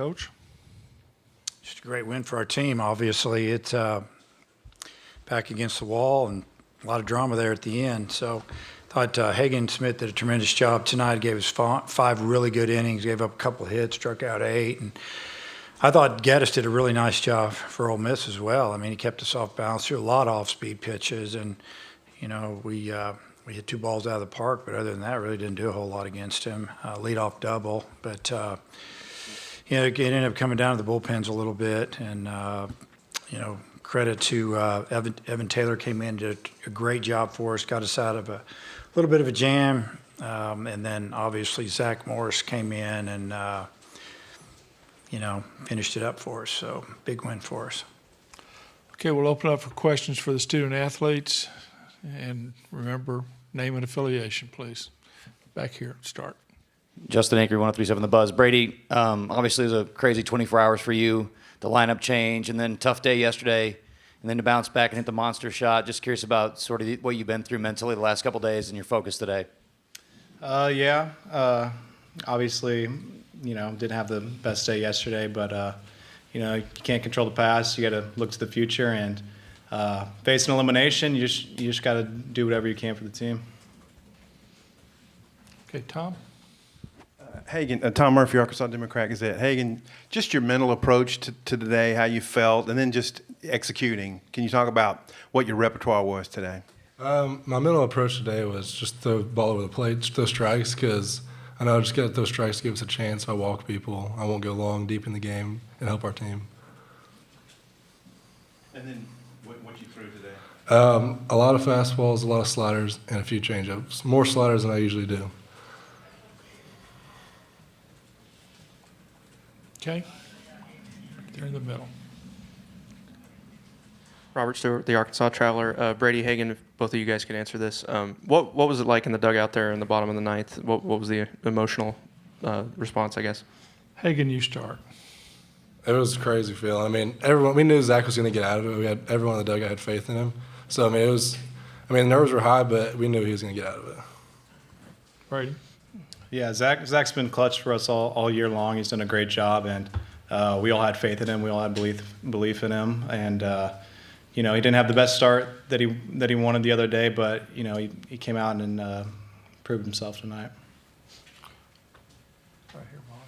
Coach. Just a great win for our team. Obviously, it's back against the wall and a lot of drama there at the end. So I thought Hagen Smith did a tremendous job tonight. Gave us 5 really good innings, gave up a couple of hits, struck out 8. And I thought Geddes did a really nice job for Ole Miss as well. I mean, he kept us off balance through a lot of off-speed pitches. And, you know, we hit 2 balls out of the park, but other than that, really didn't do a whole lot against him. Leadoff double. But, you know, it ended up coming down to the bullpens a little bit. And, you know, credit to Evan Taylor came in, did a great job for us, got us out of a little bit of a jam. And then obviously Zach Morris came in and, you know, finished it up for us. So big win for us. Okay, we'll open up for questions for the student athletes. And remember, name and affiliation, please. Back here, start. Justin Anker, 103.7 The Buzz. Brady, obviously it was a crazy 24 hours for you. The lineup change, and then tough day yesterday, and then to bounce back and hit the monster shot. Just curious about sort of what you've been through mentally the last couple of days and your focus today. Obviously, you know, didn't have the best day yesterday, but, you know, you can't control the past. You got to look to the future, and facing elimination, you just got to do whatever you can for the team. Okay, Tom. Hagen, Tom Murphy, Arkansas Democrat Gazette. Hagen, just your mental approach to today, how you felt, and then just executing. Can you talk about what your repertoire was today? My mental approach today was just throw the ball over the plate, just throw strikes, because I know I just got to throw strikes to give us a chance. If I walk people, I won't go long, deep in the game, and help our team. And then what you threw today? A lot of fastballs, a lot of sliders, and a few changeups. More sliders than I usually do. Okay. They're in the middle. Robert Stewart, the Arkansas Traveler. Brady, Hagen, if both of you guys could answer this. What was it like in the dugout there in the bottom of the ninth? What was the emotional response, I guess? Hagen, you start. It was a crazy feeling. I mean, we knew Zach was going to get out of it. Everyone in the dugout had faith in him. So, I mean, the nerves were high, but we knew he was going to get out of it. Brady. Yeah, Zach's been clutch for us all year long. He's done a great job, and we all had faith in him. We all had belief in him, and you know, he didn't have the best start that he wanted the other day, but you know, he came out and proved himself tonight. Right here, Molly.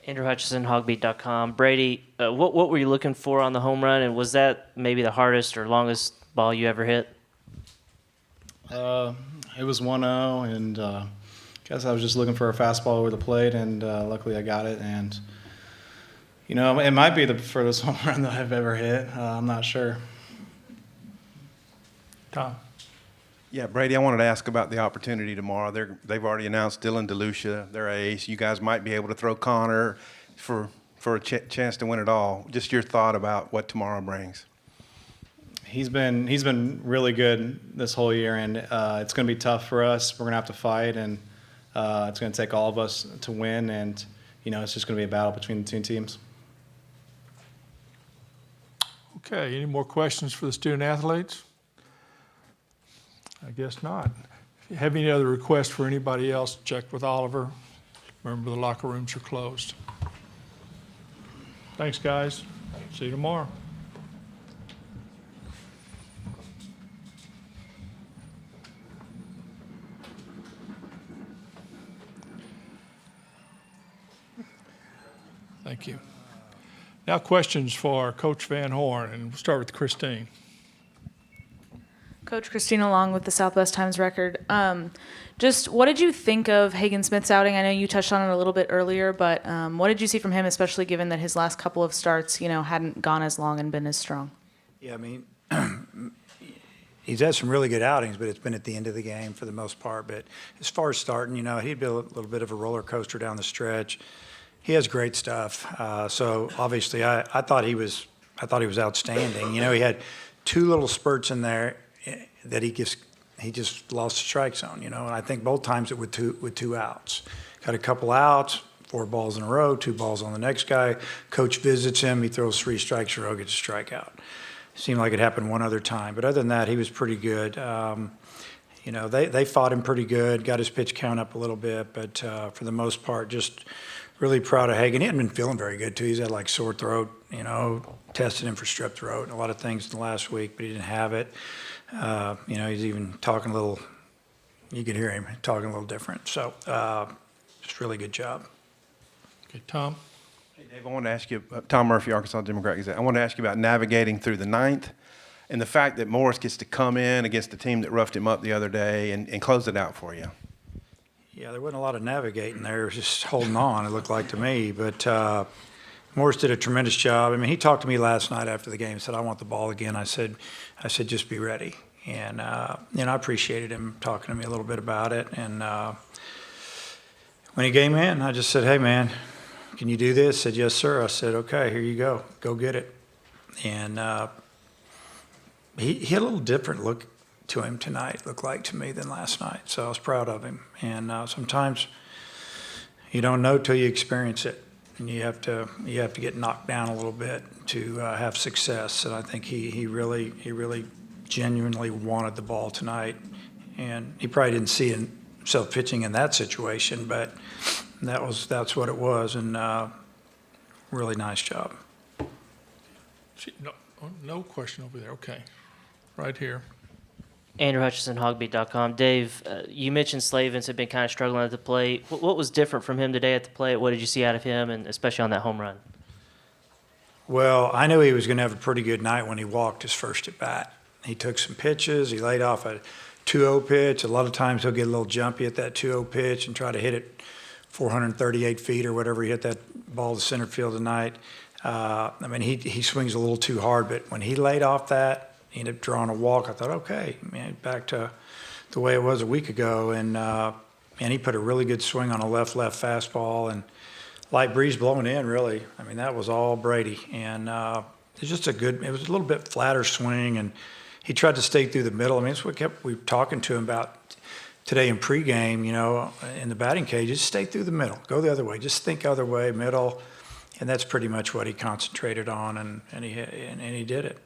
Andrew Hutchison, hogbeat.com. Brady, what were you looking for on the home run, and was that maybe the hardest or longest ball you ever hit? It was 1-0, and guess I was just looking for a fastball over the plate, and luckily I got it. And you know, it might be the furthest home run that I've ever hit. I'm not sure. Tom. Yeah, Brady, I wanted to ask about the opportunity tomorrow. They've already announced Dylan DeLucia, their ace. You guys might be able to throw Connor for a chance to win it all. Just your thought about what tomorrow brings. He's been really good this whole year, and it's going to be tough for us. We're going to have to fight, and it's going to take all of us to win. And you know, it's just going to be a battle between the two teams. Okay, any more questions for the student athletes? I guess not. If you have any other requests for anybody else, check with Oliver. Remember, the locker rooms are closed. Thanks, guys. See you tomorrow. Thank you. Now questions for Coach Van Horn, and we'll start with Christine. Coach, Christina Long with the Southwest Times Record. Just what did you think of Hagen Smith's outing? I know you touched on it a little bit earlier, but what did you see from him, especially given that his last couple of starts, you know, hadn't gone as long and been as strong? Yeah, I mean, he's had some really good outings, but it's been at the end of the game for the most part. But as far as starting, you know, he'd be a little bit of a roller coaster down the stretch. He has great stuff. So obviously, I thought he was outstanding. You know, he had 2 little spurts in there that he just lost the strike zone. You know, and I think both times it with two outs. Got a couple outs, 4 balls in a row, 2 balls on the next guy. Coach visits him. He throws 3 strikes in a row, gets a strikeout. Seemed like it happened one other time, but other than that, he was pretty good. You know, they fought him pretty good. Got his pitch count up a little bit, but for the most part, just really proud of Hagan. He hadn't been feeling very good too. He's had like sore throat, tested him for strep throat and a lot of things in the last week, but he didn't have it. He's even talking a little, you could hear him talking a little different. So just really good job. Okay, Tom? Hey, Dave, I wanted to ask you, Tom Murphy, Arkansas Democrat Gazette. I wanted to ask you about navigating through the ninth and the fact that Morris gets to come in against the team that roughed him up the other day and close it out for you. Yeah, there wasn't a lot of navigating there. It was just holding on, it looked like to me. But Morris did a tremendous job. I mean, he talked to me last night after the game, said, I want the ball again. I said, just be ready. And, I appreciated him talking to me a little bit about it. And when he came in, I just said, hey, man, can you do this? He said, yes, sir. I said, okay, here you go. Go get it. And he had a little different look to him tonight, looked like to me, than last night. So I was proud of him. And sometimes you don't know till you experience it, and you have to get knocked down a little bit to have success. And I think he really genuinely wanted the ball tonight, and he probably didn't see himself pitching in that situation, but that's what it was, and really nice job. No question over there. Okay, right here. Andrew Hutchison, Hogbeat.com. Dave, you mentioned Slavens had been kind of struggling at the plate. What was different from him today at the plate? What did you see out of him, and especially on that home run? Well, I knew he was going to have a pretty good night when he walked his first at bat. He took some pitches. He laid off a 2-0 pitch. A lot of times he'll get a little jumpy at that 2-0 pitch and try to hit it 438 feet or whatever he hit that ball to center field tonight. He swings a little too hard, but when he laid off that, he ended up drawing a walk. I thought, okay, man, back to the way it was a week ago. And he put a really good swing on a left fastball, and light breeze blowing in, really. I mean, that was all Brady. And it was a little bit flatter swing, and he tried to stay through the middle. I mean, that's what we were talking to him about today in pregame, in the batting cage. Just stay through the middle. Go the other way. Just think other way, middle. And that's pretty much what he concentrated on, and he did it.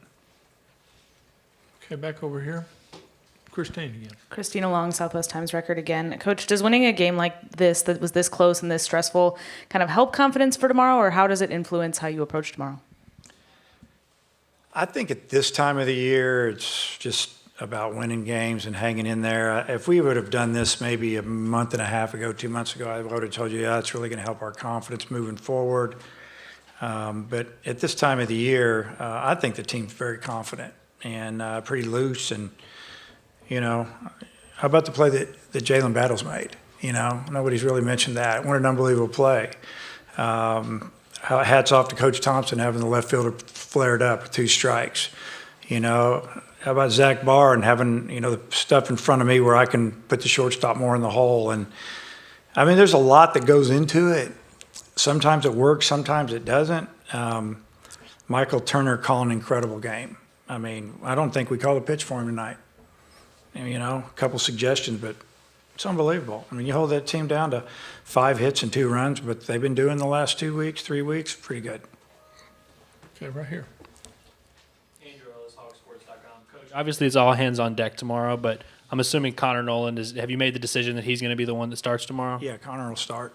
Okay, back over here. Christine again. Christina Long, Southwest Times Record again. Coach, does winning a game like this that was this close and this stressful kind of help confidence for tomorrow, or how does it influence how you approach tomorrow? I think at this time of the year, it's just about winning games and hanging in there. If we would have done this maybe a month and a half ago, 2 months ago, I would have told you, yeah, it's really going to help our confidence moving forward. But at this time of the year, I think the team's very confident and pretty loose. And, how about the play that Jalen Battles made? Nobody's really mentioned that. What an unbelievable play. Hats off to Coach Thompson having the left fielder flared up with 2 strikes. How about Zach Barr and having, the stuff in front of me where I can put the shortstop more in the hole. And, there's a lot that goes into it. Sometimes it works, sometimes it doesn't. Michael Turner called an incredible game. I don't think we called a pitch for him tonight. A couple suggestions, but it's unbelievable. You hold that team down to 5 hits and 2 runs, but they've been doing the last 2 weeks, 3 weeks, pretty good. Okay, right here. Coach, obviously it's all hands on deck tomorrow, but I'm assuming Connor Noland have you made the decision that he's going to be the one that starts tomorrow? Yeah, Connor will start.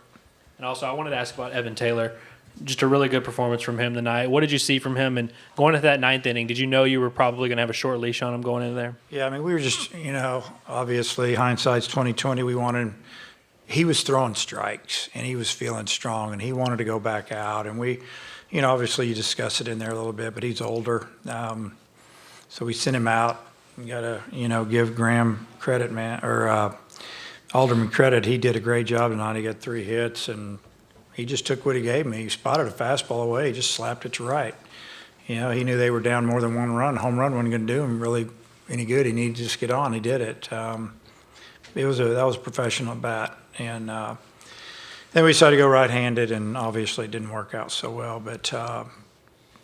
And also I wanted to ask about Evan Taylor. Just a really good performance from him tonight. What did you see from him? And going into that 9th inning, did you know you were probably going to have a short leash on him going into there? Yeah, we were just, obviously hindsight's 20/20. We wanted him. He was throwing strikes and he was feeling strong and he wanted to go back out. And we, obviously you discuss it in there a little bit, but he's older. So we sent him out. We got to, give Graham credit, man, or Alderman credit. He did a great job tonight. He got 3 hits and he just took what he gave me. He spotted a fastball away. He just slapped it to right. He knew they were down more than 1 run. Home run wasn't going to do him really any good. He needed to just get on. He did it. That was a professional at bat. And then we decided to go right-handed, and obviously it didn't work out so well. But,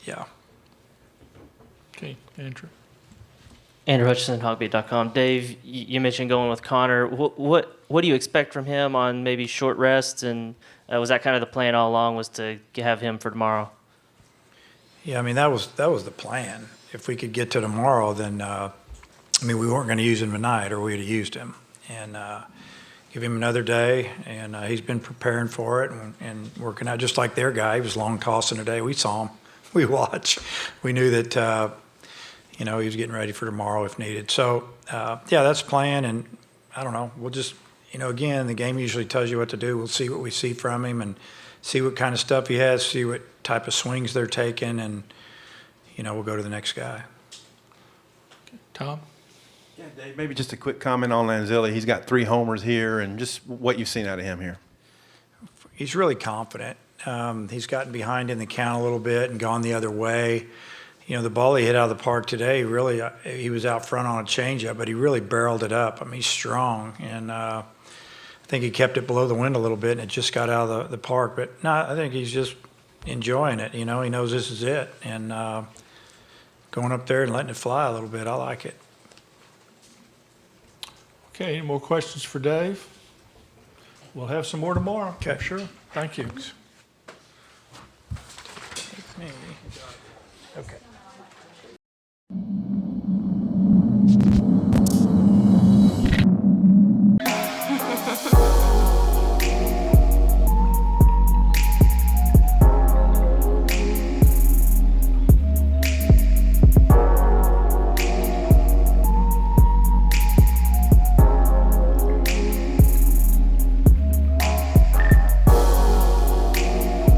yeah. Okay, Andrew. Andrew Hutchison, Hogbeat.com. Dave, you mentioned going with Connor. What do you expect from him on maybe short rests? And was that kind of the plan all along, was to have him for tomorrow? Yeah, that was the plan. If we could get to tomorrow, then we weren't going to use him tonight, or we'd have used him. And give him another day, and he's been preparing for it and working out just like their guy. He was long tossing today. We saw him. We watched. We knew that, he was getting ready for tomorrow if needed. So, yeah, that's the plan, and I don't know. We'll just, again, the game usually tells you what to do. We'll see what we see from him and see what kind of stuff he has, see what type of swings they're taking, and, we'll go to the next guy. Tom? Yeah, Dave, maybe just a quick comment on Lanzilli. He's got 3 homers here, and just what you've seen out of him here. He's really confident. He's gotten behind in the count a little bit and gone the other way. The ball he hit out of the park today, really, he was out front on a changeup, but he really barreled it up. I mean, he's strong, and I think he kept it below the wind a little bit, and it just got out of the park. But no, I think he's just enjoying it. He knows this is it, and going up there and letting it fly a little bit, I like it. Okay, any more questions for Dave? We'll have some more tomorrow, Okay. I'm sure. Thank you.